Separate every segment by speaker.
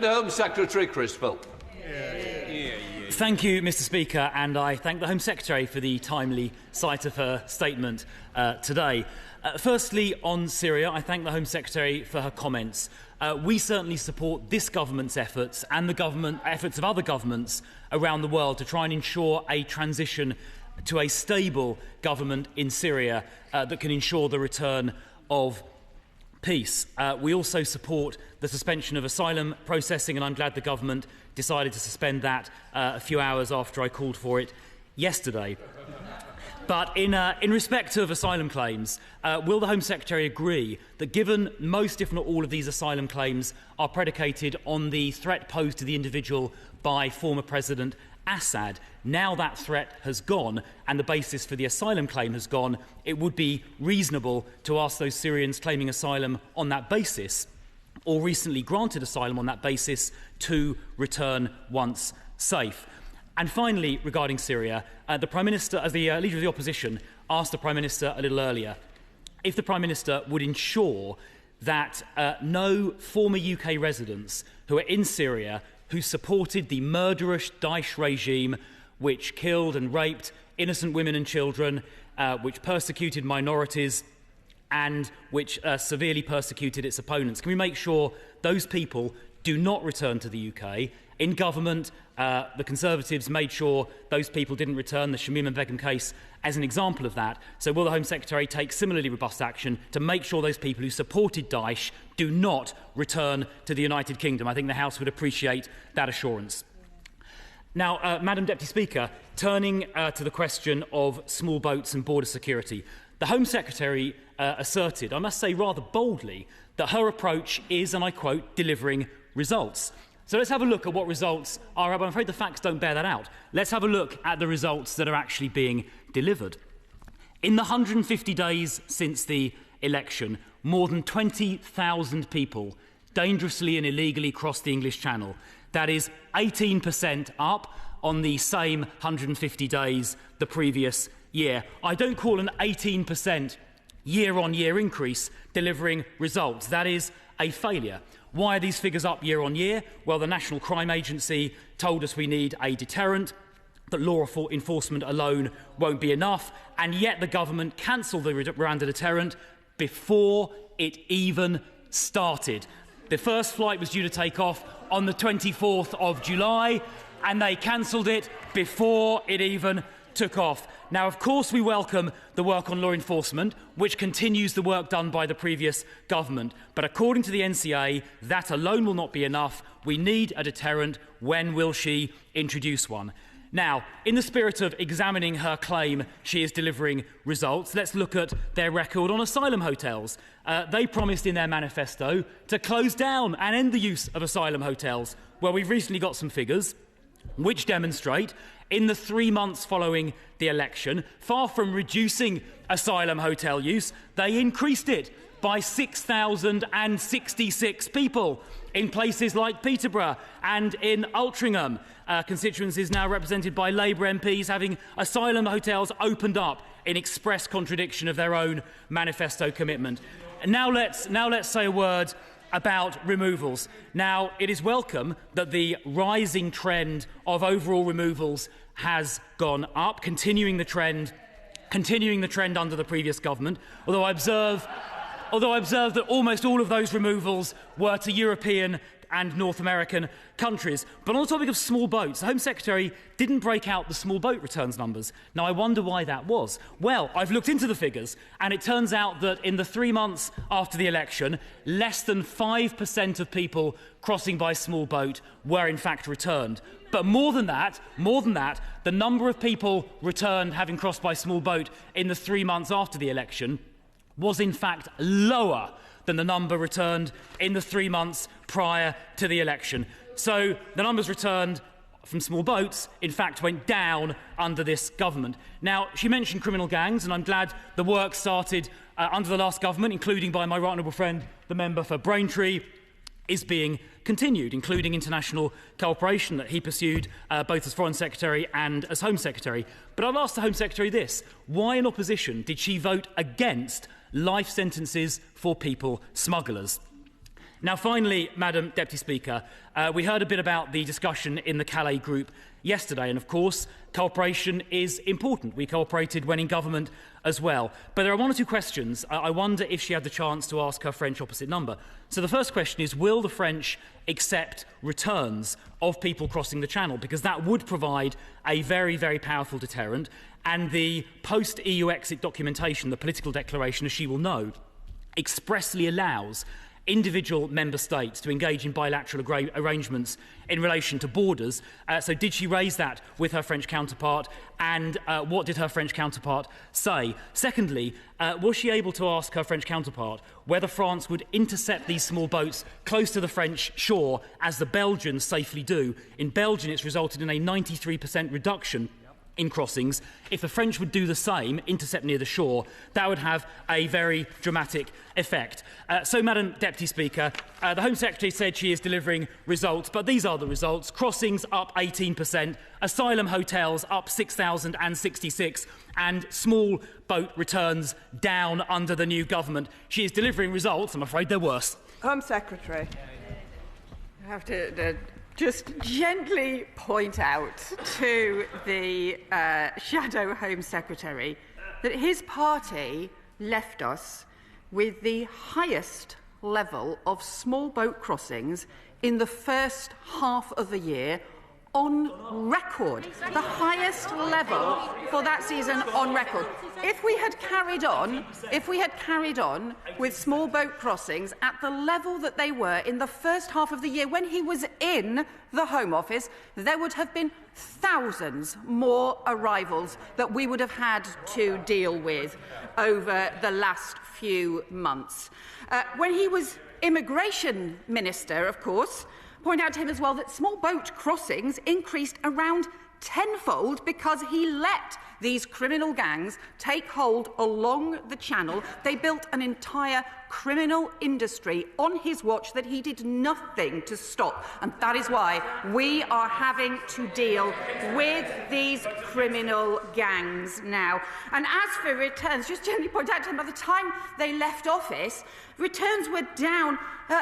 Speaker 1: The Home Secretary, Chris Philp.
Speaker 2: Thank you, Mr Speaker, and I thank the Home Secretary for the timely sight of her statement today. Firstly, on Syria, I thank the Home Secretary for her comments. We certainly support this government's efforts and the efforts of other governments around the world to try and ensure a transition to a stable government in Syria that can ensure the return of peace. We also support the suspension of asylum processing, and I'm glad the government decided to suspend that a few hours after I called for it yesterday. But in respect of asylum claims, will the Home Secretary agree that given most, if not all, of these asylum claims are predicated on the threat posed to the individual by former President Assad, now that threat has gone and the basis for the asylum claim has gone, it would be reasonable to ask those Syrians claiming asylum on that basis, or recently granted asylum on that basis, to return once safe. And finally, regarding Syria, the Prime Minister, as the Leader of the Opposition, asked the Prime Minister a little earlier if the Prime Minister would ensure that no former UK residents who are in Syria who supported the murderous Daesh regime which killed and raped innocent women and children, which persecuted minorities and which severely persecuted its opponents. Can we make sure those people do not return to the UK? In government, the Conservatives made sure those people didn't return, the Shamim and Begum case as an example of that. So will the Home Secretary take similarly robust action to make sure those people who supported Daesh do not return to the United Kingdom? I think the House would appreciate that assurance. Now, Madam Deputy Speaker, turning to the question of small boats and border security, the Home Secretary asserted, I must say rather boldly, that her approach is, and I quote, delivering results. So let's have a look at what results are. I'm afraid the facts don't bear that out. Let's have a look at the results that are actually being delivered. In the 150 days since the election, more than 20,000 people dangerously and illegally crossed the English Channel. That is 18% up on the same 150 days the previous year. I don't call an 18% year-on-year increase delivering results. That is a failure. Why are these figures up year on year? Well, the National Crime Agency told us we need a deterrent, that law enforcement alone won't be enough, and yet the government cancelled the Rwanda deterrent before it even started. The first flight was due to take off on the 24th of July, and they cancelled it before it even took off. Now, of course, we welcome the work on law enforcement, which continues the work done by the previous government. But according to the NCA, that alone will not be enough. We need a deterrent. When will she introduce one? Now, in the spirit of examining her claim she is delivering results, let's look at their record on asylum hotels. They promised in their manifesto to close down and end the use of asylum hotels. Well, we've recently got some figures which demonstrate in the 3 months following the election, far from reducing asylum hotel use, they increased it by 6,066 people in places like Peterborough and in Altrincham. Constituencies now represented by Labour MPs having asylum hotels opened up in express contradiction of their own manifesto commitment. And now let's say a word about removals. Now, it is welcome that the rising trend of overall removals has gone up, continuing the trend under the previous government, although I observe that almost all of those removals were to European and North American countries. But on the topic of small boats, the Home Secretary didn't break out the small boat returns numbers. Now, I wonder why that was. Well, I've looked into the figures, and it turns out that in the 3 months after the election, less than 5% of people crossing by small boat were in fact returned. But more than that, the number of people returned having crossed by small boat in the 3 months after the election was in fact lower than the number returned in the 3 months prior to the election. So the numbers returned from small boats, in fact, went down under this government. Now, she mentioned criminal gangs, and I'm glad the work started under the last government, including by my right honourable friend, the member for Braintree, is being continued, including international cooperation that he pursued both as Foreign Secretary and as Home Secretary. But I'll ask the Home Secretary this: why in opposition did she vote against life sentences for people smugglers? Now, finally, Madam Deputy Speaker, we heard a bit about the discussion in the Calais group yesterday, and of course, cooperation is important. We cooperated when in government as well. But there are one or two questions I wonder if she had the chance to ask her French opposite number. So the first question is, will the French accept returns of people crossing the Channel? Because that would provide a very, very powerful deterrent. And the post-EU exit documentation, the political declaration, as she will know, expressly allows individual member states to engage in bilateral arrangements in relation to borders. So did she raise that with her French counterpart, and what did her French counterpart say? Secondly, was she able to ask her French counterpart whether France would intercept these small boats close to the French shore, as the Belgians safely do? In Belgium, it's resulted in a 93% reduction in crossings. If the French would do the same, intercept near the shore, that would have a very dramatic effect. So, Madam Deputy Speaker, the Home Secretary said she is delivering results, but these are the results. Crossings up 18%, asylum hotels up 6,066, and small boat returns down under the new government. She is delivering results. I'm afraid they're worse.
Speaker 3: Home Secretary. I have to just gently point out to the Shadow Home Secretary that his party left us with the highest level of small boat crossings in the first half of the year on record. The highest level for that season on record. If we had carried on with small boat crossings at the level that they were in the first half of the year when he was in the Home Office, there would have been thousands more arrivals that we would have had to deal with over the last few months. When he was Immigration Minister, of course, point out to him as well that small boat crossings increased around tenfold because he let these criminal gangs take hold along the Channel. They built an entire criminal industry on his watch that he did nothing to stop. And that is why we are having to deal with these criminal gangs now. And as for returns, just gently point out to him, by the time they left office, returns were down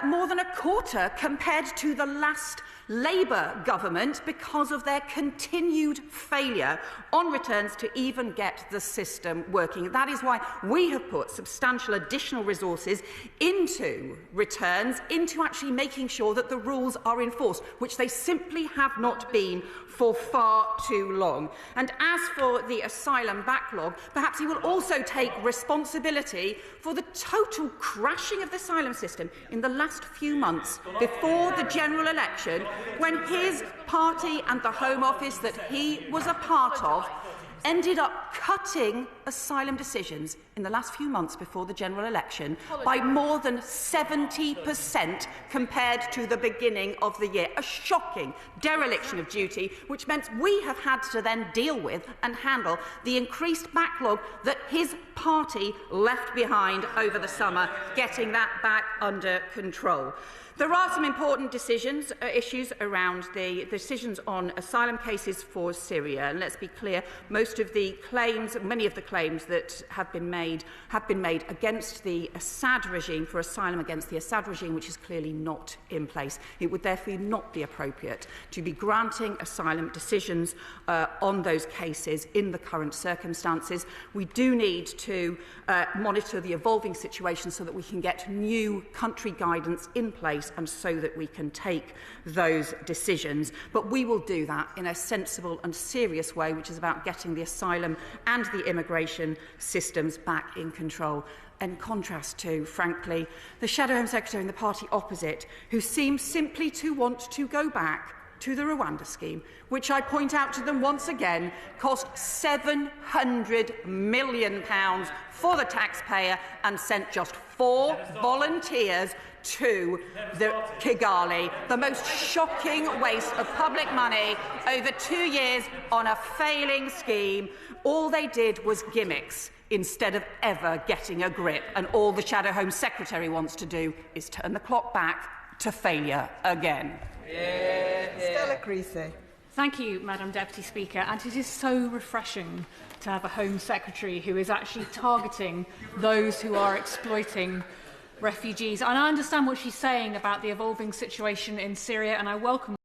Speaker 3: more than a quarter compared to the last Labour government because of their continued failure on returns to even get the system working. That is why we have put substantial additional resources into returns, into actually making sure that the rules are enforced, which they simply have not been for far too long. And as for the asylum backlog, perhaps he will also take responsibility for the total crashing of the asylum system in the last few months before the general election, when his party and the Home Office that he was a part of ended up cutting asylum decisions in the last few months before the general election by more than 70% compared to the beginning of the year. A shocking dereliction of duty, which meant we have had to then deal with and handle the increased backlog that his party left behind over the summer, getting that back under control. There are some important issues around the decisions on asylum cases for Syria. And let's be clear, many of the claims that have been made against the Assad regime, for asylum against the Assad regime, which is clearly not in place. It would therefore not be appropriate to be granting asylum decisions on those cases in the current circumstances. We do need to monitor the evolving situation so that we can get new country guidance in place and so that we can take those decisions. But we will do that in a sensible and serious way, which is about getting the asylum and the immigration systems back in control. In contrast to, frankly, the Shadow Home Secretary and the party opposite, who seem simply to want to go back to the Rwanda scheme, which I point out to them once again cost £700 million for the taxpayer and sent just 4 volunteers to the Kigali. The most shocking waste of public money over 2 years on a failing scheme. All they did was gimmicks instead of ever getting a grip. And all the Shadow Home Secretary wants to do is turn the clock back to failure again.
Speaker 4: Stella Creasy.
Speaker 5: Thank you, Madam Deputy Speaker. And it is so refreshing to have a Home Secretary who is actually targeting those who are exploiting refugees. And I understand what she's saying about the evolving situation in Syria, and I welcome